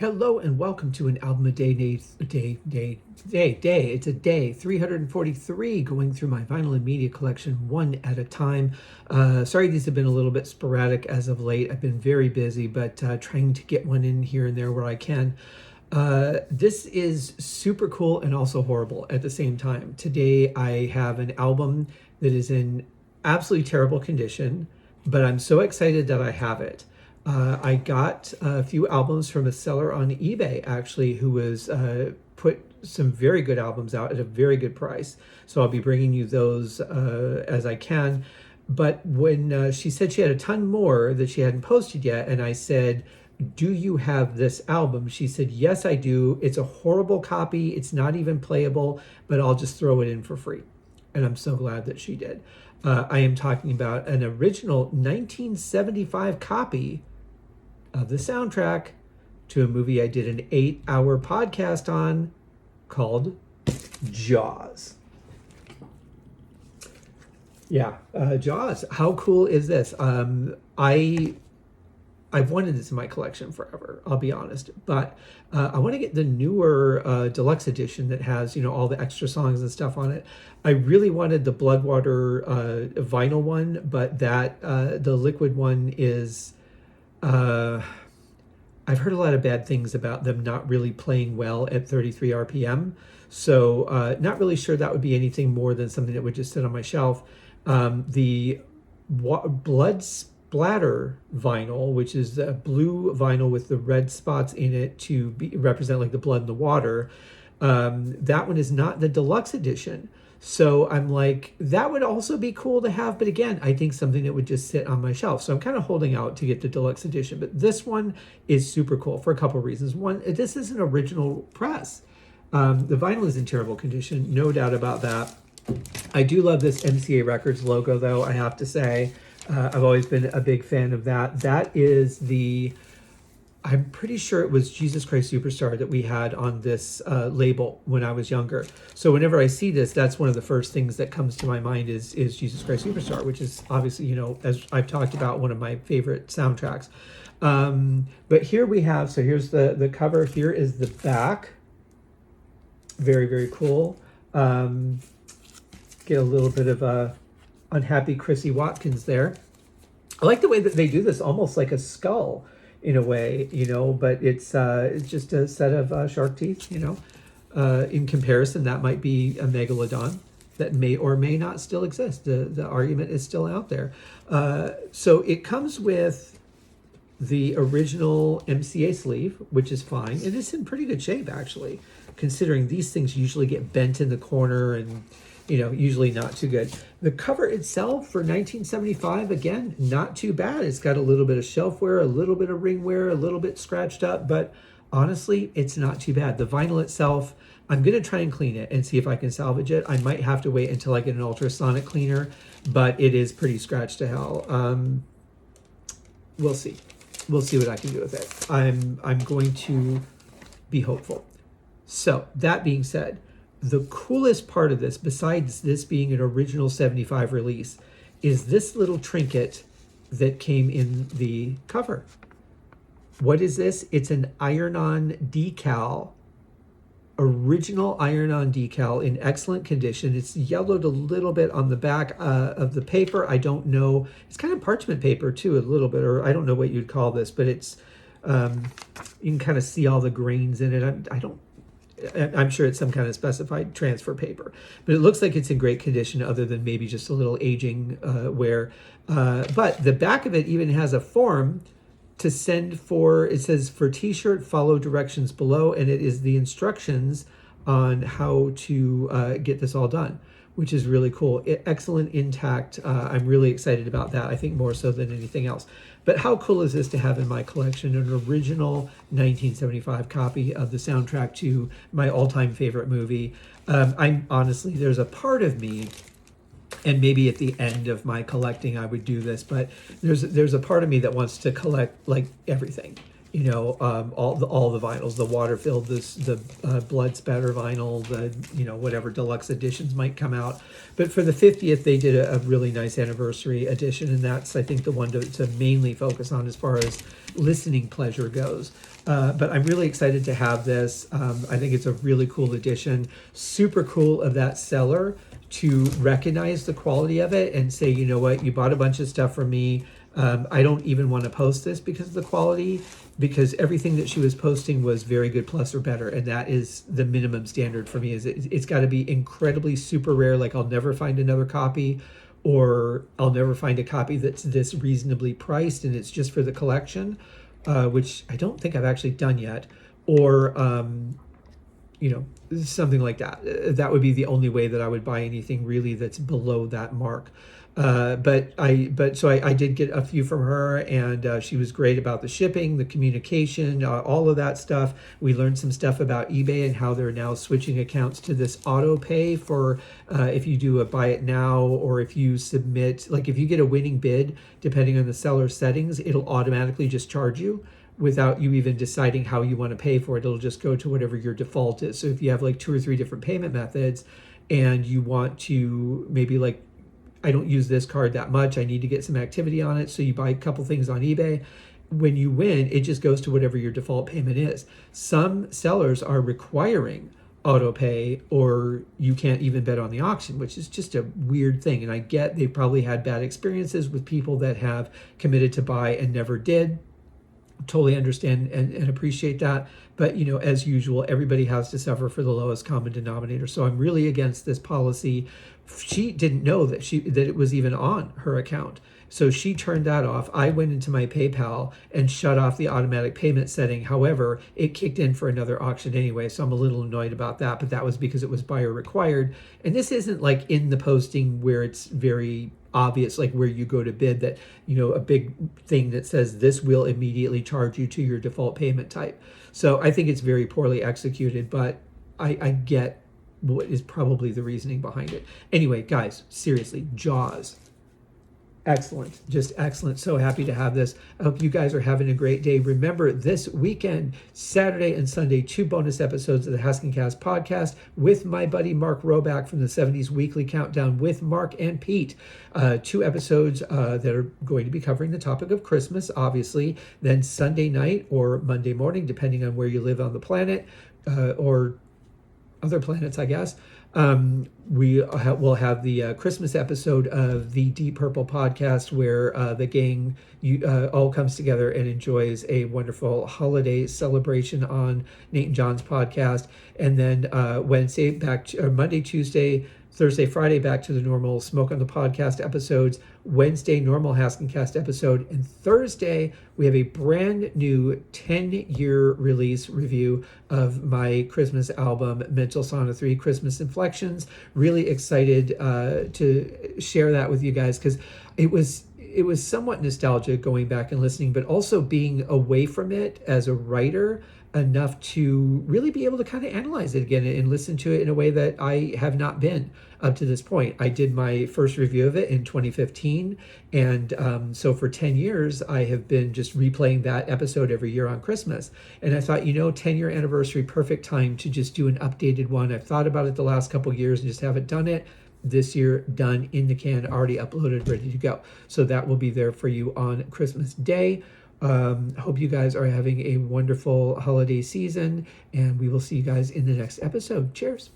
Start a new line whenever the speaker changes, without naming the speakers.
Hello and welcome to an album a day. It's a day 343 going through my vinyl and media collection one at a time. Sorry, these have been a little bit sporadic as of late. I've been very busy, but trying to get one in here and there where I can. This is super cool and also horrible at the same time. Today I have an album that is in absolutely terrible condition, but I'm so excited that I have it. I got a few albums from a seller on eBay, actually, who was put some very good albums out at a very good price. So I'll be bringing you those as I can. But when she said she had a ton more that she hadn't posted yet, and I said, do you have this album? She said, yes, I do. It's a horrible copy. It's not even playable, but I'll just throw it in for free. And I'm so glad that she did. I am talking about an original 1975 copy of the soundtrack to a movie I did an 8-hour podcast on called Jaws. Yeah, Jaws. How cool is this? I've wanted this in my collection forever, I'll be honest. But I want to get the newer deluxe edition that has, all the extra songs and stuff on it. I really wanted the Bloodwater vinyl one, but that the liquid one is... I've heard a lot of bad things about them not really playing well at 33 RPM. So not really sure that would be anything more than something that would just sit on my shelf. The Blood Splatter vinyl, which is the blue vinyl with the red spots in it to represent like the blood in the water, that one is not the deluxe edition. So I'm like, that would also be cool to have. But again, I think something that would just sit on my shelf. So I'm kind of holding out to get the deluxe edition. But this one is super cool for a couple of reasons. One, this is an original press. The vinyl is in terrible condition, no doubt about that. I do love this MCA Records logo, though, I have to say. I've always been a big fan of that. That is I'm pretty sure it was Jesus Christ Superstar that we had on this label when I was younger. So whenever I see this, that's one of the first things that comes to my mind is Jesus Christ Superstar, which is obviously, as I've talked about, one of my favorite soundtracks. But here we have, so here's the cover. Here is the back. Very, very cool. Get a little bit of unhappy Chrissy Watkins there. I like the way that they do this, almost like a skull in a way, but it's just a set of shark teeth, in comparison, that might be a megalodon that may or may not still exist. The argument is still out there. So it comes with the original MCA sleeve, which is fine. It is in pretty good shape, actually, considering these things usually get bent in the corner and usually not too good. The cover itself for 1975, again, not too bad. It's got a little bit of shelf wear, a little bit of ring wear, a little bit scratched up, but honestly, it's not too bad. The vinyl itself, I'm going to try and clean it and see if I can salvage it. I might have to wait until I get an ultrasonic cleaner, but it is pretty scratched to hell. We'll see. We'll see what I can do with it. I'm going to be hopeful. So that being said, the coolest part of this, besides this being an original 75 release, is this little trinket that came in the cover. What is this? It's an iron-on decal, original iron-on decal in excellent condition. It's yellowed a little bit on the back of the paper. I don't know. It's kind of parchment paper too, a little bit, or I don't know what you'd call this, but it's, you can kind of see all the grains in it. I'm sure it's some kind of specified transfer paper, but it looks like it's in great condition other than maybe just a little aging wear. But the back of it even has a form to send for, it says for t-shirt, follow directions below. And it is the instructions on how to get this all done, which is really cool. Excellent, intact. I'm really excited about that. I think more so than anything else. But how cool is this to have in my collection an original 1975 copy of the soundtrack to my all-time favorite movie? I'm honestly, there's a part of me, and maybe at the end of my collecting I would do this, but there's a part of me that wants to collect like everything. All the vinyls, the water-filled, the blood spatter vinyl, the whatever deluxe editions might come out. But for the 50th, they did a really nice anniversary edition, and that's I think the one to mainly focus on as far as listening pleasure goes. But I'm really excited to have this. I think it's a really cool addition. Super cool of that seller to recognize the quality of it and say, you know what, you bought a bunch of stuff from me. I don't even want to post this because of the quality, because everything that she was posting was very good plus or better, and that is the minimum standard for me. Is it's got to be incredibly super rare, like I'll never find another copy, or I'll never find a copy that's this reasonably priced and it's just for the collection, which I don't think I've actually done yet, or something like that. That would be the only way that I would buy anything really that's below that mark. But I did get a few from her, and she was great about the shipping, the communication, all of that stuff. We learned some stuff about eBay and how they're now switching accounts to this auto pay for if you do a buy it now, or if you submit, like if you get a winning bid, depending on the seller's settings, it'll automatically just charge you without you even deciding how you want to pay for it. It'll just go to whatever your default is. So if you have like 2 or 3 different payment methods and you want to maybe like, I don't use this card that much, I need to get some activity on it, so you buy a couple things on eBay. When you win, it just goes to whatever your default payment is. Some sellers are requiring auto pay, or you can't even bet on the auction, which is just a weird thing. And I get they've probably had bad experiences with people that have committed to buy and never did. Totally understand and appreciate that, but as usual, everybody has to suffer for the lowest common denominator. So I'm really against this policy. She didn't know that it was even on her account, so she turned that off. I went into my PayPal and shut off the automatic payment setting. However, it kicked in for another auction anyway, so I'm a little annoyed about that, but that was because it was buyer required. And this isn't like in the posting where it's very obvious, like where you go to bid, that a big thing that says this will immediately charge you to your default payment type. So I think it's very poorly executed, but I get what is probably the reasoning behind it. Anyway, guys, seriously, Jaws, excellent, just excellent. So happy to have this. I hope you guys are having a great day. Remember, this weekend, Saturday and Sunday, 2 bonus episodes of the Haskincast podcast with my buddy Mark Roback from the 70s Weekly Countdown with Mark and Pete. 2 episodes that are going to be covering the topic of Christmas, obviously. Then Sunday night or Monday morning, depending on where you live on the planet, or other planets, I guess. We'll have the Christmas episode of the Deep Purple podcast, where the gang all comes together and enjoys a wonderful holiday celebration on Nate and John's podcast. And then Monday, Tuesday, Thursday, Friday, back to the normal Smoke on the Podcast episodes. Wednesday, normal Haskincast episode. And Thursday, we have a brand new 10-year release review of my Christmas album, Mental Sauna 3 Christmas Inflections. Really excited to share that with you guys, because it was somewhat nostalgic going back and listening, but also being away from it as a writer enough to really be able to kind of analyze it again and listen to it in a way that I have not been up to this point. I did my first review of it in 2015, and so for 10 years I have been just replaying that episode every year on Christmas. And I thought, 10-year anniversary, perfect time to just do an updated one. I've thought about it the last couple of years and just haven't done it. This year, done, in the can, already uploaded, ready to go. So that will be there for you on Christmas Day. Hope you guys are having a wonderful holiday season, and we will see you guys in the next episode. Cheers.